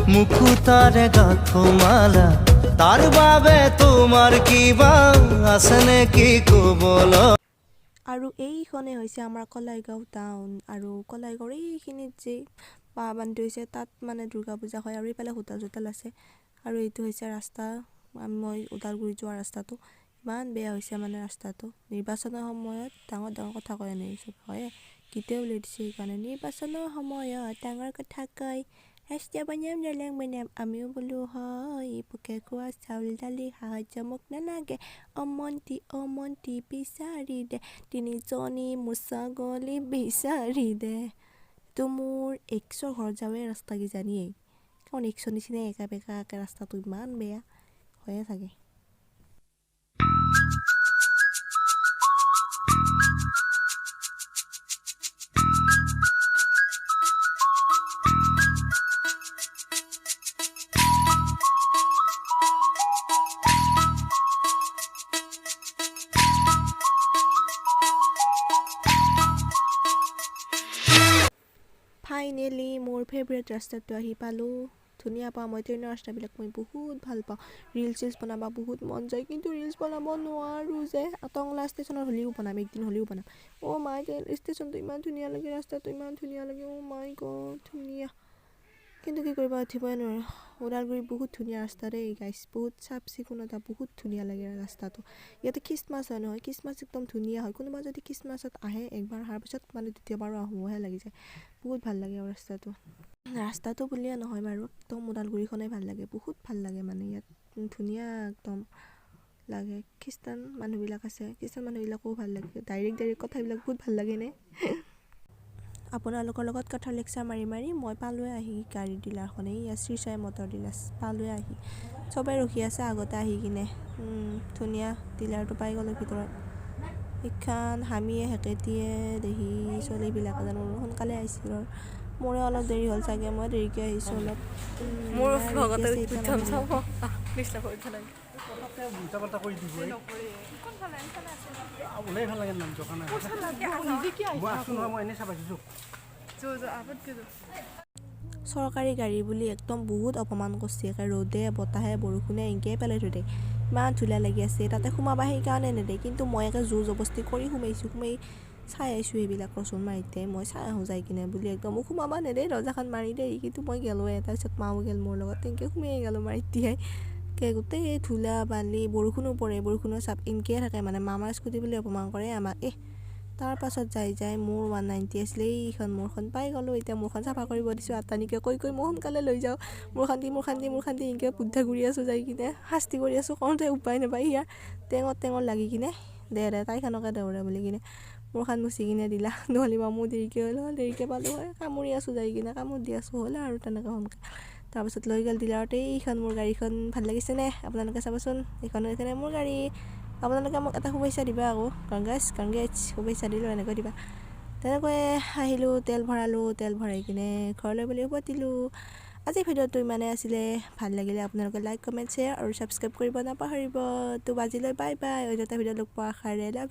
মুকুতাৰে গাঁথো মালা তাৰ বাবে তোমাৰ কিবা আছে নেকি ক'বলৈ। আৰু এইখনে হৈছে আমাৰ কলাইগাঁও টাউন। আৰু কলাইগাঁৱৰ এইখিনিত যে বাঁহ বান্ধি হৈছে তাত মানে দুৰ্গা পূজা হয়। আৰু এইফালে হোটেল চোটেল আছে। আৰু এইটো হৈছে ৰাস্তা, মই ওদালগুৰি যোৱা ৰাস্তাটো। ইমান বেয়া হৈছে মানে ৰাস্তাটো। নিৰ্বাচনৰ সময়ত ডাঙৰ ডাঙৰ কথা কয় এনেই চব হয়, গীতে উলিয়াই দিছে সেইকাৰণে। নিৰ্বাচনৰ সময়ত ডাঙৰ কথা কয়, ৰাস্তা বনাম দলং বনাম। আমিও বোলো হয়, পোকে খোৱা চাউল দালি সাহায্য মোক নালাগে। অমন্তি বিচাৰি দে, তিনিজনী মোৰ ছাগলী বিচাৰি দে। তো মোৰ এক্সৰ ঘৰত যাওঁৱে ৰাস্তা কিজানিয়েই, কাৰণ এক্সৰ নিচিনাই একা বেকা একে ৰাস্তাটো ইমান বেয়া হয়ে থাকে। ফাইনেলি মোৰ ফেভৰেট ৰাস্তাটো আহি পালোঁ। ধুনীয়া পাওঁ মই ট্ৰেইনৰ ৰাস্তাবিলাক, মই বহুত ভাল পাওঁ। ৰিলচ বনাব বহুত মন যায়, কিন্তু ৰিলচ বনাব নোৱাৰোঁ যে। টংলা ষ্টেচনত হ'লেও বনাম, একদিন হ'লেও বনাম। অ' মাই গড, ষ্টেচনটো ইমান ধুনীয়া লাগে, ৰাস্তাটো ইমান ধুনীয়া লাগে। অ' মাই গড ধুনীয়া, কিন্তু কি কৰিব উঠিবই নোৱাৰোঁ। ওদালগুৰি বহুত ধুনীয়া ৰাস্তা দেই গাইছ, বহুত চাফ চিকুণতা, বহুত ধুনীয়া লাগে ৰাস্তাটো। ইয়াতে খ্ৰীষ্টমাছ হয় নহয়, খ্ৰীষ্টমাছ একদম ধুনীয়া হয়। কোনোবা যদি খ্ৰীষ্টমাছত আহে একবাৰ অহাৰ পিছত মানে দ্বিতীয়বাৰো আহোঁহে লাগি যায়। বহুত ভাল লাগে আৰু ৰাস্তাটো বুলিয়ে নহয় বাৰু, একদম ওদালগুৰিখনেই ভাল লাগে, বহুত ভাল লাগে। মানে ইয়াত ধুনীয়া একদম লাগে। খ্ৰীষ্টান মানুহবিলাক আছে, খ্ৰীষ্টান মানুহবিলাকো ভাল লাগে। ডাইৰেক্ট কথাবিলাক বহুত ভাল লাগেনে। আপোনালোকৰ লগত কথাৰ লেকচাৰ মাৰি মাৰি মই পালোৱে আহি গাড়ী ডিলাৰখনে, ইয়াত শ্ৰী চাই মটৰ ডিলাৰ পালোৱে আহি। চবেই ৰখি আছে আগতে আহি কিনে। ধুনীয়া ডিলাৰটো পাই গ'লোঁ ভিতৰত। এইখন হামিয়ে হেকেটিয়ে দেহি ছোৱালীবিলাকে জানো সোনকালে আহিছিল। মোৰে অলপ দেৰি হ'ল চাগে, মই দেৰিকৈ আহিছোঁ অলপ। মোৰ ভগতে চৰকাৰী গাড়ী বুলি একদম বহুত অপমান কৰিছে। একে ৰ'দে বতাহে বৰষুণে এনেকৈ পেলাই থৈ দিয়ে। ইমান ধুনীয়া লাগি আছে, তাতে সোমাবা সেইকাৰণে নেদে, কিন্তু মই একে জোৰ জবস্তি কৰি সোমাই চাই আহিছোঁ সেইবিলাক ৰচুন মাৰিতে। মই চাই আহোঁ যাই কিনে বুলি একদম মোক সোমাবা নেদেই, দৰ্জাখন মাৰি দেই, কিন্তু মই গেলোৱে। তাৰপিছত মাও গেল মোৰ লগত, তেনেকৈ সোমাই গেলোঁ মাৰি দিয়াই। গোটেই ধূলা বালি, বৰষুণো পৰে, বৰষুণৰ চাপ এনেকৈ থাকে। মানে মামাৰ স্কুটি বুলি অপমান কৰে আমাক। তাৰ পাছত যাই মোৰ 190 আছিলে, এইখন মোৰখন পাই গ'লোঁ। এতিয়া মোৰখন চাফা কৰিব দিছোঁ, আটানিকে কৈ মই সোনকালে লৈ যাওঁ। মোৰ খান্দি এনেকৈ বুদ্ধা ঘূৰি আছোঁ যাই কিনে, শাস্তি কৰি আছোঁ, কওঁতে উপায় নাপায়। ইয়াৰ টেঙৰ লাগি কিনে দে তাইখনকে দেউৰে বুলি কিনে মোৰখন মুচি কিনে দিলা। নহ'লে মামো দেৰিকৈ পালোঁ হয়। কামুৰি আছোঁ যাই কিনে, কামোৰ দি আছোঁ হ'লে আৰু তেনেকৈ সোনকালে। তাৰপাছত লৈ গ'ল ডিলাৰতে। এইখন মোৰ গাড়ীখন ভাল লাগিছেনে আপোনালোকে চাবচোন, এইখনে মোৰ গাড়ী। আপোনালোকে মোক এটা শুভেচ্ছা দিবা আকৌ, কংগ্ৰেছ শুভেচ্ছা দিলোঁ, এনেকৈ দিবা। তেনেকৈ আহিলোঁ, তেল ভৰাই কিনে ঘৰলৈ বুলি উভতিলোঁ। আজিৰ ভিডিঅ'টো ইমানেই আছিলে। ভাল লাগিলে আপোনালোকে লাইক কমেণ্ট শ্বেয়াৰ আৰু ছাবস্ক্ৰাইব কৰিব নাপাহৰিব। তো বাজিলৈ বাই বাই, অন্য এটা ভিডিঅ' লগ পোৱা আশাৰে লাভ ইউ।